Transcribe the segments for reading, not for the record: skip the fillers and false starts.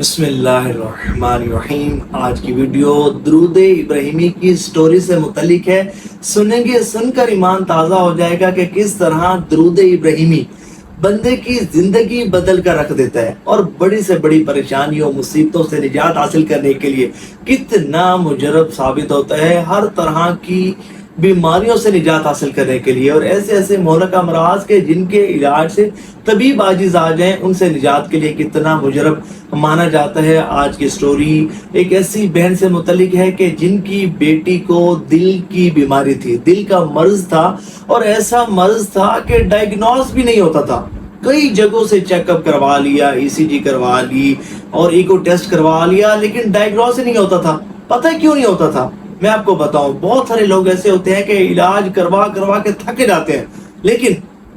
بسم اللہ الرحمن الرحیم۔ آج کی ویڈیو درود ابراہیمی کی سٹوری سے متعلق ہے۔ سنیں گے، سن کر ایمان تازہ ہو جائے گا کہ کس طرح درود ابراہیمی بندے کی زندگی بدل کر رکھ دیتا ہے اور بڑی سے بڑی پریشانیوں مصیبتوں سے نجات حاصل کرنے کے لیے کتنا مجرب ثابت ہوتا ہے، ہر طرح کی بیماریوں سے نجات حاصل کرنے کے لیے، اور ایسے ایسے مہلک امراض کے جن کے علاج سے طبیب عاجز آ جائیں ان سے نجات کے لیے کتنا مجرب مانا جاتا ہے۔ آج کی سٹوری ایک ایسی بہن سے متعلق ہے کہ جن کی بیٹی کو دل کی بیماری تھی، دل کا مرض تھا، اور ایسا مرض تھا کہ ڈائیگنوز بھی نہیں ہوتا تھا۔ کئی جگہوں سے چیک اپ کروا لیا، ای سی جی کروا لی اور ایکو ٹیسٹ کروا لیا، لیکن ڈائیگنوز نہیں ہوتا تھا۔ پتہ کیوں نہیں ہوتا تھا؟ میں آپ کو بتاؤں، بہت سارے لوگ ایسے ہوتے ہیں کہ علاج کروا کے تھک جاتے ہیں، لیکن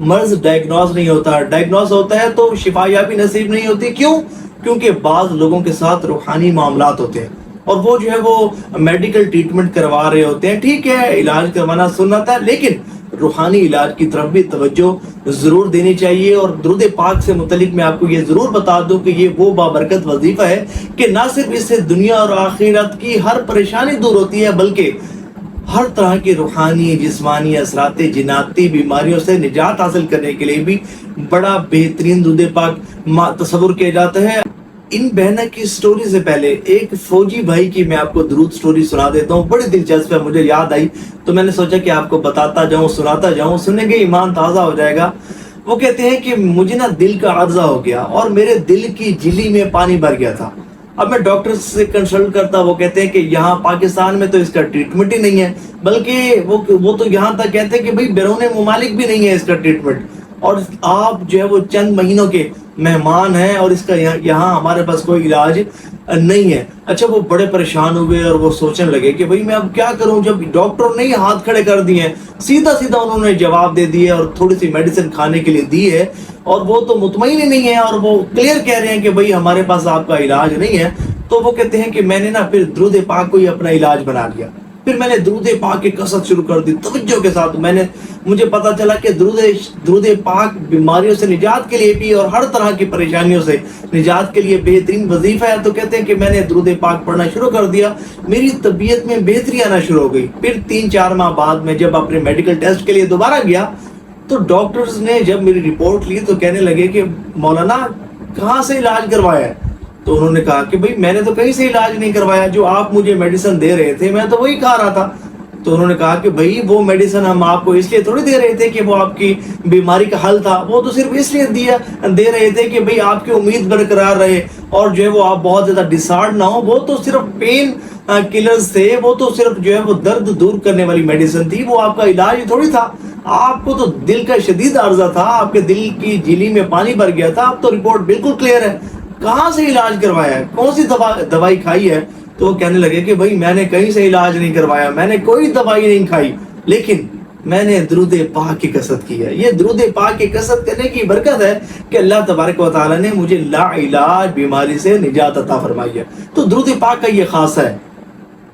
مرض ڈائیگنوز نہیں ہوتا۔ ڈائیگنوز ہوتا ہے تو شفا یابی نصیب نہیں ہوتی۔ کیوں؟ کیونکہ بعض لوگوں کے ساتھ روحانی معاملات ہوتے ہیں اور وہ جو ہے وہ میڈیکل ٹریٹمنٹ کروا رہے ہوتے ہیں۔ ٹھیک ہے، علاج کروانا سنت ہے، لیکن روحانی علاج کی طرف بھی توجہ ضرور دینی چاہیے۔ اور درود پاک سے متعلق میں آپ کو یہ ضرور بتا دوں کہ یہ وہ بابرکت وظیفہ ہے کہ نہ صرف اس سے دنیا اور آخرت کی ہر پریشانی دور ہوتی ہے، بلکہ ہر طرح کی روحانی جسمانی اثرات جناتی بیماریوں سے نجات حاصل کرنے کے لیے بھی بڑا بہترین درود پاک تصور کیا جاتا ہے۔ ان بہنوں کی سٹوری سے پہلے ایک فوجی بھائی کی میں آپ کو درود سٹوری سنا دیتا ہوں، بڑی دلچسپ ہے، مجھے یاد آئی تو میں نے سوچا کہ آپ کو بتاتا جاؤں، سناتا جاؤں، سنیں گے ایمان تازہ ہو جائے گا۔ وہ کہتے ہیں کہ مجھے نا دل کا عارضہ ہو گیا اور میرے دل کی جھلی میں پانی بھر گیا تھا۔ اب میں ڈاکٹر سے کنسلٹ کرتا، وہ کہتے ہیں کہ یہاں پاکستان میں تو اس کا ٹریٹمنٹ ہی نہیں ہے، بلکہ وہ تو یہاں تک کہتے ہیں کہ بھئی بیرون ممالک بھی نہیں ہے اس کا ٹریٹمنٹ، اور آپ جو ہے وہ چند مہینوں کے مہمان ہیں اور اس کا یہاں ہمارے پاس کوئی علاج نہیں ہے۔ اچھا، وہ بڑے پریشان ہوئے اور وہ سوچنے لگے کہ بھئی میں اب کیا کروں، جب ڈاکٹر نے ہاتھ کھڑے کر دیے ہیں، سیدھا انہوں نے جواب دے دیے اور تھوڑی سی میڈیسن کھانے کے لیے دی ہے، اور وہ تو مطمئن ہی نہیں ہے اور وہ کلیئر کہہ رہے ہیں کہ بھئی ہمارے پاس آپ کا علاج نہیں ہے۔ تو وہ کہتے ہیں کہ میں نے نا پھر درود پاک کو ہی اپنا علاج بنا لیا۔ پھر میں نے درود پاک کی کثرت شروع کر دی توجہ کے ساتھ۔ مجھے پتا چلا کہ درود پاک بیماریوں سے نجات کے لیے بھی اور ہر طرح کی پریشانیوں سے نجات کے لیے بہترین وظیفہ ہے۔ تو کہتے ہیں کہ میں نے درود پاک پڑھنا شروع کر دیا، میری طبیعت میں بہتری آنا شروع ہو گئی۔ پھر 3-4 ماہ بعد میں جب اپنے میڈیکل ٹیسٹ کے لیے دوبارہ گیا تو ڈاکٹرز نے جب میری رپورٹ لی تو کہنے لگے کہ مولانا کہاں سے علاج کروایا ہے؟ تو انہوں نے کہا کہ بھئی میں نے تو کہیں سے علاج نہیں کروایا، جو آپ مجھے میڈیسن دے رہے تھے میں تو وہی کھا رہا تھا۔ تو انہوں نے کہا کہ بھئی وہ میڈیسن ہم آپ کو اس لیے تھوڑی دے رہے تھے کہ وہ آپ کی بیماری کا حل تھا، وہ تو صرف اس لیے دے رہے تھے کہ بھئی آپ کی امید برقرار رہے اور جو ہے وہ آپ بہت زیادہ ڈسہارڈ نہ ہو۔ وہ تو صرف پین کلرز تھے، وہ تو صرف جو ہے وہ درد دور کرنے والی میڈیسن تھی، وہ آپ کا علاج تھوڑی تھا۔ آپ کو تو دل کا شدید عارضہ تھا، آپ کے دل کی جھلی میں پانی بھر گیا تھا، اب تو رپورٹ بالکل کلیئر ہے، کہاں سے علاج کروایا ہے، کون سی دوائی کھائی ہے؟ تو وہ کہنے لگے کہ بھئی میں نے کہیں سے علاج نہیں کروایا، میں نے کوئی دوائی نہیں کھائی، لیکن میں نے درود پاک کی کثرت کی ہے۔ یہ درود پاک کی کثرت کرنے کی برکت ہے کہ اللہ تبارک و تعالی نے مجھے لا علاج بیماری سے نجات عطا فرمائی ہے۔ تو درود پاک کا یہ خاصہ ہے،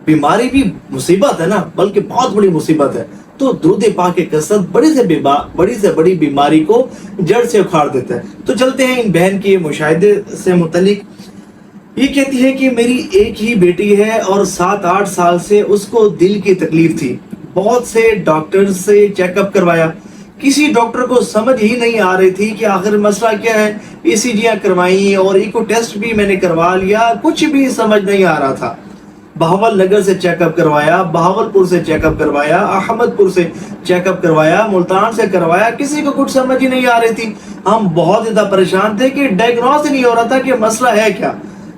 بیماری بھی مصیبت ہے نا، بلکہ بہت بڑی مصیبت ہے، تو درود پاک کی کثرت بڑی سے بڑی بیماری کو جڑ سے اکھاڑ دیتا ہے۔ تو چلتے ہیں ان بہن کے مشاہدے سے متعلق۔ یہ کہتی ہے کہ میری ایک ہی بیٹی ہے اور 7-8 سال سے اس کو دل کی تکلیف تھی، بہت سے ڈاکٹر سے چیک اپ کروایا، کسی ڈاکٹر کو سمجھ ہی نہیں آ رہی تھی کہ آخر مسئلہ کیا ہے۔ ای سی جیاں کروائیں اور ایکو ٹیسٹ بھی میں نے کروا لیا، کچھ بھی سمجھ نہیں آ رہا تھا۔ بہاول نگر سے چیک اپ کروایا، بہاولپور سے چیک اپ کروایا، احمد پور سے چیک اپ کروایا، ملتان سے کروایا، کسی کو کچھ سمجھ ہی نہیں آ رہی تھی۔ ہم بہت زیادہ پریشان تھے کہ ڈائیگنوز ہی نہیں ہو رہا تھا کہ مسئلہ ہے کیا۔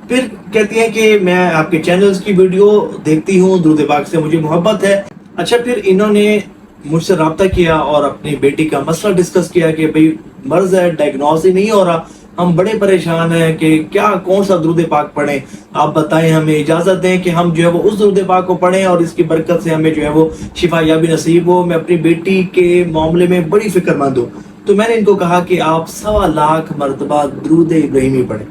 پھر کہتی ہیں کہ میں آپ کے چینلز کی ویڈیو دیکھتی ہوں، درود پاک سے مجھے محبت ہے۔ اچھا، پھر انہوں نے مجھ سے رابطہ کیا اور اپنی بیٹی کا مسئلہ ڈسکس کیا کہ بھئی مرض ہے، ڈائیگنوز ہی نہیں ہو رہا، ہم بڑے پریشان ہیں کہ کون سا درود پاک پڑھیں، آپ بتائیں، ہمیں اجازت دیں کہ ہم جو ہے وہ اس درود پاک کو پڑھیں اور اس کی برکت سے ہمیں جو ہے وہ شفا یابی نصیب ہو۔ میں اپنی بیٹی کے معاملے میں بڑی فکر مند ہوں۔ تو میں نے ان کو کہا کہ آپ 1.25 لاکھ مرتبہ درود ابراہیمی پڑھیں،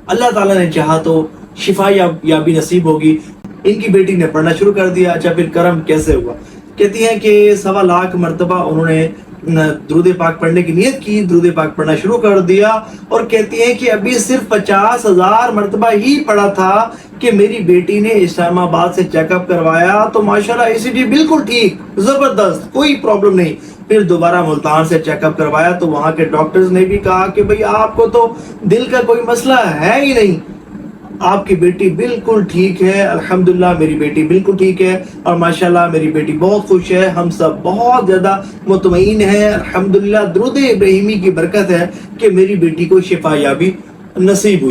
اللہ تعالیٰ نے چاہا تو شفا یابی نصیب ہوگی۔ ان کی بیٹی نے پڑھنا شروع کر دیا۔ اچھا، پھر کرم کیسے ہوا؟ کہتی ہیں کہ 1.25 لاکھ مرتبہ انہوں نے درود پاک پڑھنے کی نیت کی, درود پاک پڑھنا شروع کر دیا اور کہتی ہیں کہ ابھی صرف 50,000 مرتبہ ہی پڑھا تھا کہ میری بیٹی نے اسلام آباد سے چیک اپ کروایا تو ماشاءاللہ ECG بالکل ٹھیک, زبردست, کوئی پرابلم نہیں. پھر دوبارہ ملتان سے چیک اپ کروایا تو وہاں کے ڈاکٹرز نے بھی کہا کہ بھئی آپ کو تو دل کا کوئی مسئلہ ہے ہی نہیں, آپ کی بیٹی بالکل ٹھیک ہے. الحمدللہ میری بیٹی بالکل ٹھیک ہے اور ماشاءاللہ میری بیٹی بہت خوش ہے, ہم سب بہت زیادہ مطمئن ہیں. الحمدللہ درود ابراہیمی کی برکت ہے کہ میری بیٹی کو شفا یابی نصیب ہوئی.